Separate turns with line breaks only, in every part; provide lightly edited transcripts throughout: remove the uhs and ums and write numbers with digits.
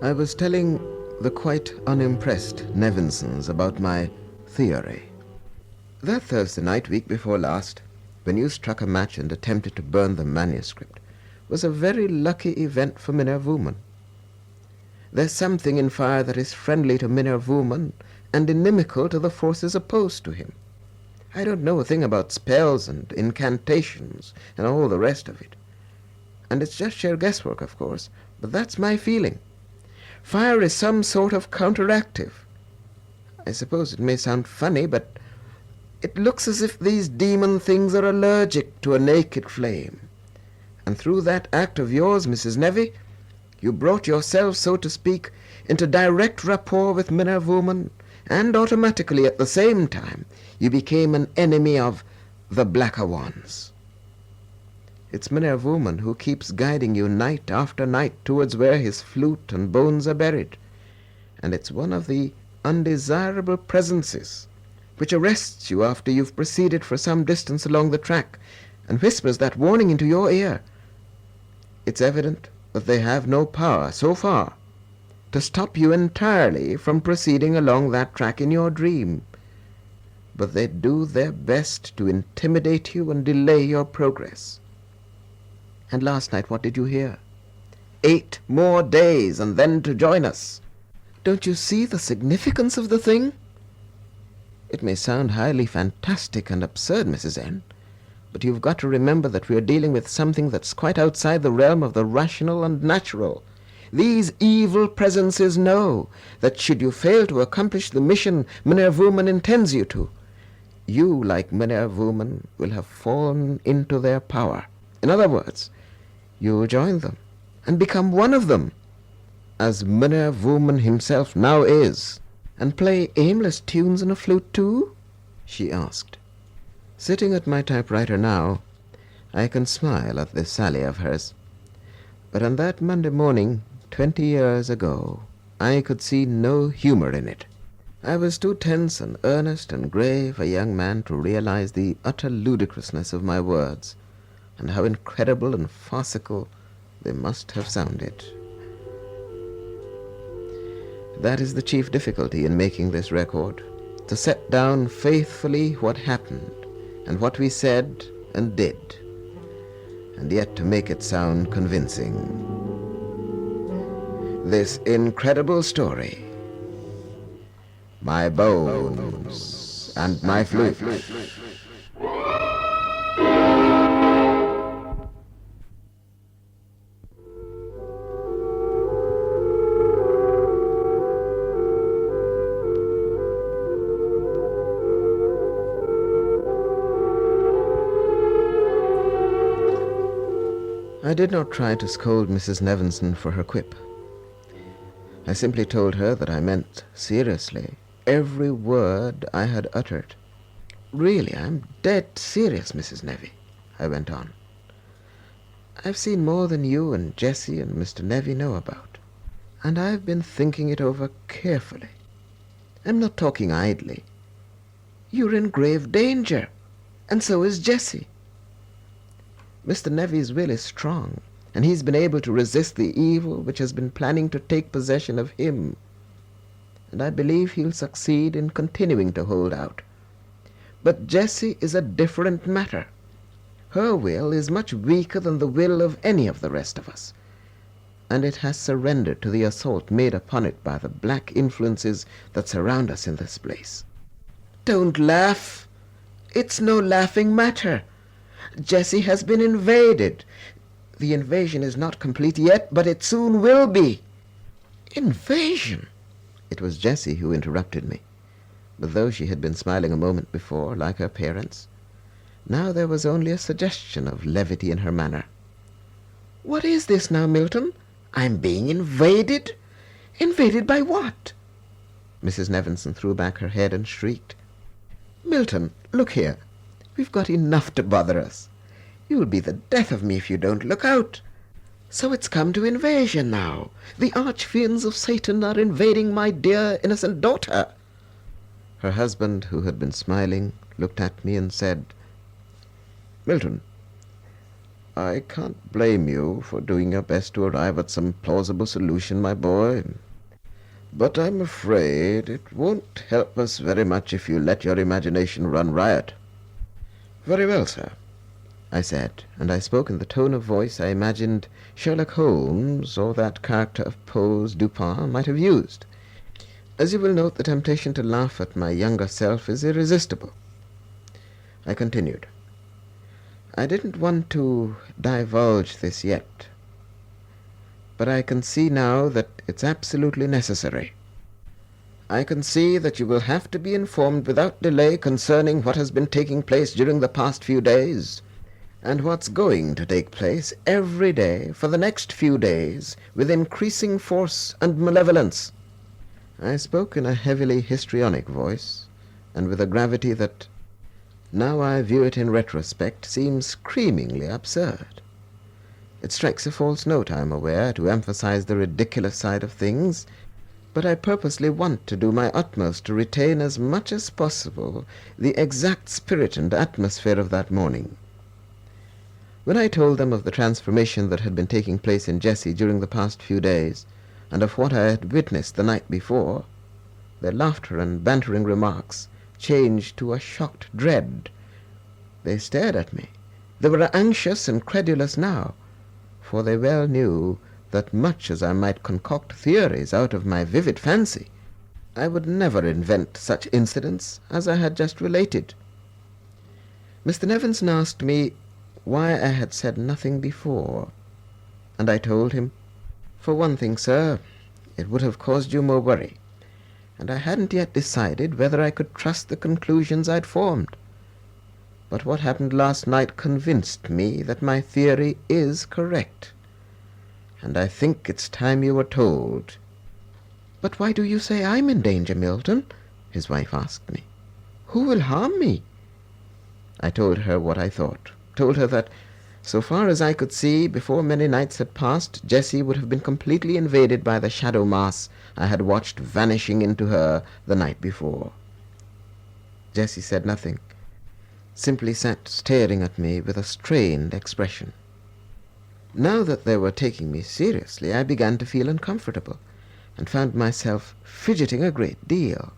I was telling the quite unimpressed Nevinsons about my theory. That Thursday night, week before last, when you struck a match and attempted to burn the manuscript, was a very lucky event for Minervuman. There's something in fire that is friendly to Minervuman and inimical to the forces opposed to him. I don't know a thing about spells and incantations and all the rest of it. And it's just sheer guesswork, of course, but that's my feeling. Fire is some sort of counteractive. I suppose it may sound funny, but it looks as if these demon things are allergic to a naked flame. And through that act of yours, Mrs. Nevy, you brought yourself, so to speak, into direct rapport with Minervuman, and automatically at the same time you became an enemy of the Blacker Ones. It's Minervuman who keeps guiding you night after night towards where his flute and bones are buried, and it's one of the undesirable presences which arrests you after you've proceeded for some distance along the track and whispers that warning into your ear. It's evident that they have no power, so far, to stop you entirely from proceeding along that track in your dream, but they do their best to intimidate you and delay your progress. And last night, what did you hear? 8 more days, and then to join us. Don't you see the significance of the thing? It may sound highly fantastic and absurd, Mrs. N., but you've got to remember that we are dealing with something that's quite outside the realm of the rational and natural. These evil presences know that should you fail to accomplish the mission Minervuman intends you to, you, like Minervuman, will have fallen into their power. In other words, you'll join them and become one of them, as Minervuman himself now is. And play aimless tunes on a flute too? She asked. Sitting at my typewriter now, I can smile at this sally of hers. But on that Monday morning, 20 years ago, I could see no humor in it. I was too tense and earnest and grave a young man to realize the utter ludicrousness of my words, and how incredible and farcical they must have sounded. That is the chief difficulty in making this record, to set down faithfully what happened, and what we said and did, and yet to make it sound convincing. This incredible story, My Bones and My Flute. I did not try to scold Mrs. Nevinson for her quip. I simply told her that I meant seriously every word I had uttered. Really, I'm dead serious, Mrs. Nevy, I went on. I've seen more than you and Jessie and Mr. Nevy know about, and I've been thinking it over carefully. I'm not talking idly. You're in grave danger, and so is Jessie. Mr. Nevy's will is strong, and he's been able to resist the evil which has been planning to take possession of him. And I believe he'll succeed in continuing to hold out. But Jessie is a different matter. Her will is much weaker than the will of any of the rest of us, and it has surrendered to the assault made upon it by the black influences that surround us in this place. Don't laugh. It's no laughing matter. Jessie has been invaded. The invasion is not complete yet, but it soon will be. Invasion? It was Jessie who interrupted me. But though she had been smiling a moment before, like her parents, now there was only a suggestion of levity in her manner. What is this now, Milton? I'm being invaded? Invaded by what? Mrs. Nevinson threw back her head and shrieked. Milton, look here. We've got enough to bother us. You'll be the death of me if you don't look out. So it's come to invasion now. The arch-fiends of Satan are invading my dear innocent daughter. Her husband, who had been smiling, looked at me and said, Milton, I can't blame you for doing your best to arrive at some plausible solution, my boy. But I'm afraid it won't help us very much if you let your imagination run riot. Very well, sir, I said, and I spoke in the tone of voice I imagined Sherlock Holmes or that character of Poe's Dupin might have used. As you will note, the temptation to laugh at my younger self is irresistible. I continued. I didn't want to divulge this yet, but I can see now that it's absolutely necessary. I can see that you will have to be informed without delay concerning what has been taking place during the past few days, and what's going to take place every day for the next few days with increasing force and malevolence. I spoke in a heavily histrionic voice, and with a gravity that, now I view it in retrospect, seems screamingly absurd. It strikes a false note, I am aware, to emphasize the ridiculous side of things, but I purposely want to do my utmost to retain as much as possible the exact spirit and atmosphere of that morning. When I told them of the transformation that had been taking place in Jessie during the past few days, and of what I had witnessed the night before, their laughter and bantering remarks changed to a shocked dread. They stared at me. They were anxious and credulous now, for they well knew that much as I might concoct theories out of my vivid fancy, I would never invent such incidents as I had just related. Mr. Nevinson asked me why I had said nothing before, and I told him, for one thing, sir, it would have caused you more worry, and I hadn't yet decided whether I could trust the conclusions I'd formed. But what happened last night convinced me that my theory is correct, and I think it's time you were told. But why do you say I'm in danger, Milton? His wife asked me. Who will harm me? I told her what I thought, told her that, so far as I could see, before many nights had passed, Jessie would have been completely invaded by the shadow mass I had watched vanishing into her the night before. Jessie said nothing, simply sat staring at me with a strained expression. Now that they were taking me seriously, I began to feel uncomfortable, and found myself fidgeting a great deal.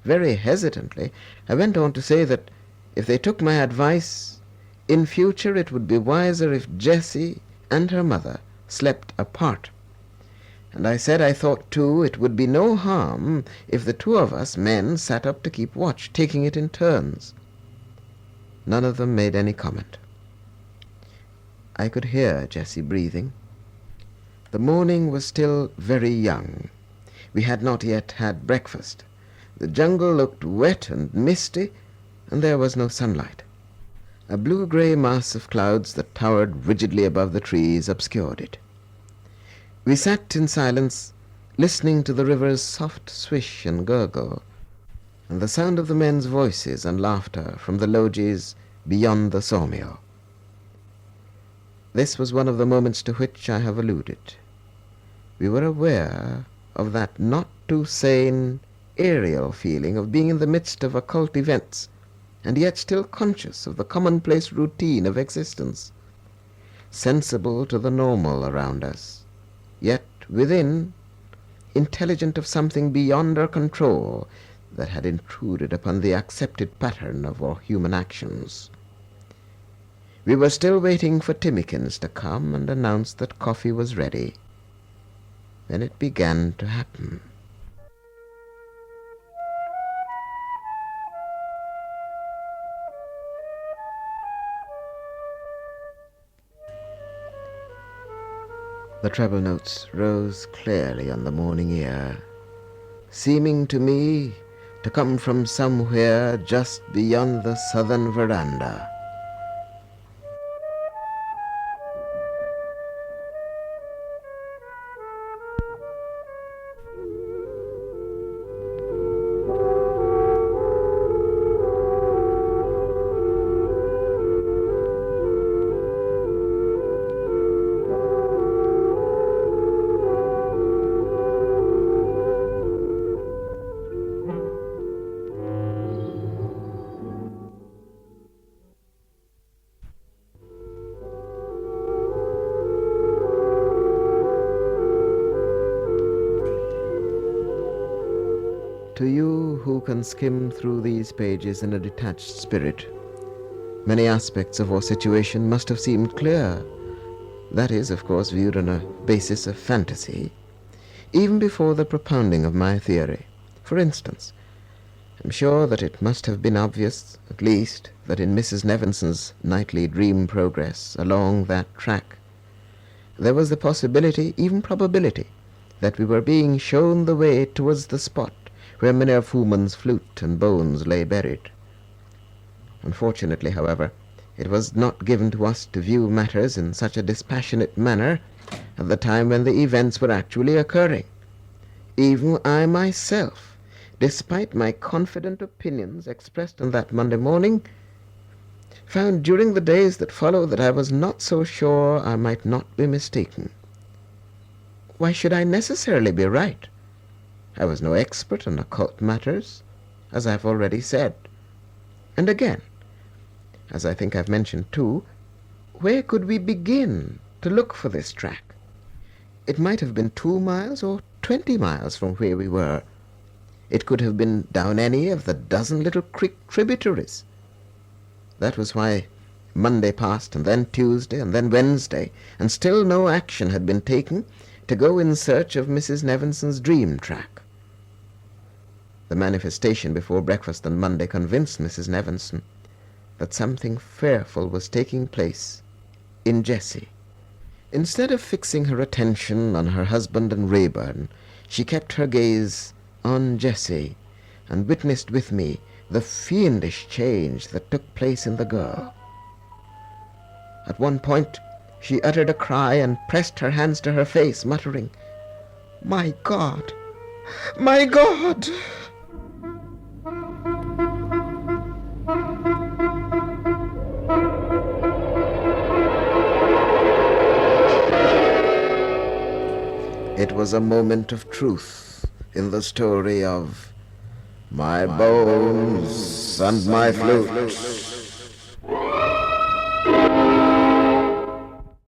Very hesitantly, I went on to say that if they took my advice, in future it would be wiser if Jessie and her mother slept apart. And I said I thought, too, it would be no harm if the two of us men sat up to keep watch, taking it in turns. None of them made any comment. I could hear Jessie breathing. The morning was still very young. We had not yet had breakfast. The jungle looked wet and misty, and there was no sunlight. A blue-grey mass of clouds that towered rigidly above the trees obscured it. We sat in silence, listening to the river's soft swish and gurgle, and the sound of the men's voices and laughter from the lodges beyond the sawmill. This was one of the moments to which I have alluded. We were aware of that not-too-sane, aerial feeling of being in the midst of occult events, and yet still conscious of the commonplace routine of existence, sensible to the normal around us, yet within, intelligent of something beyond our control that had intruded upon the accepted pattern of our human actions. We were still waiting for Timmikins to come and announce that coffee was ready. Then it began to happen. The treble notes rose clearly on the morning ear, seeming to me to come from somewhere just beyond the southern veranda. To you who can skim through these pages in a detached spirit, many aspects of our situation must have seemed clear. That is, of course, viewed on a basis of fantasy, even before the propounding of my theory. For instance, I'm sure that it must have been obvious, at least, that in Mrs. Nevinson's nightly dream progress along that track, there was the possibility, even probability, that we were being shown the way towards the spot where many of Woman's flute and bones lay buried. Unfortunately, however, it was not given to us to view matters in such a dispassionate manner at the time when the events were actually occurring. Even I myself, despite my confident opinions expressed on that Monday morning, found during the days that followed that I was not so sure I might not be mistaken. Why should I necessarily be right? I was no expert on occult matters, as I've already said. And again, as I think I've mentioned too, where could we begin to look for this track? It might have been 2 miles or 20 miles from where we were. It could have been down any of the dozen little creek tributaries. That was why Monday passed, and then Tuesday, and then Wednesday, and still no action had been taken to go in search of Mrs. Nevinson's dream track. The manifestation before breakfast on Monday convinced Mrs. Nevinson that something fearful was taking place in Jessie. Instead of fixing her attention on her husband and Rayburn, she kept her gaze on Jessie, and witnessed with me the fiendish change that took place in the girl. At one point she uttered a cry and pressed her hands to her face, muttering, "My God! My God!" It was a moment of truth in the story of My Bones and My Flute.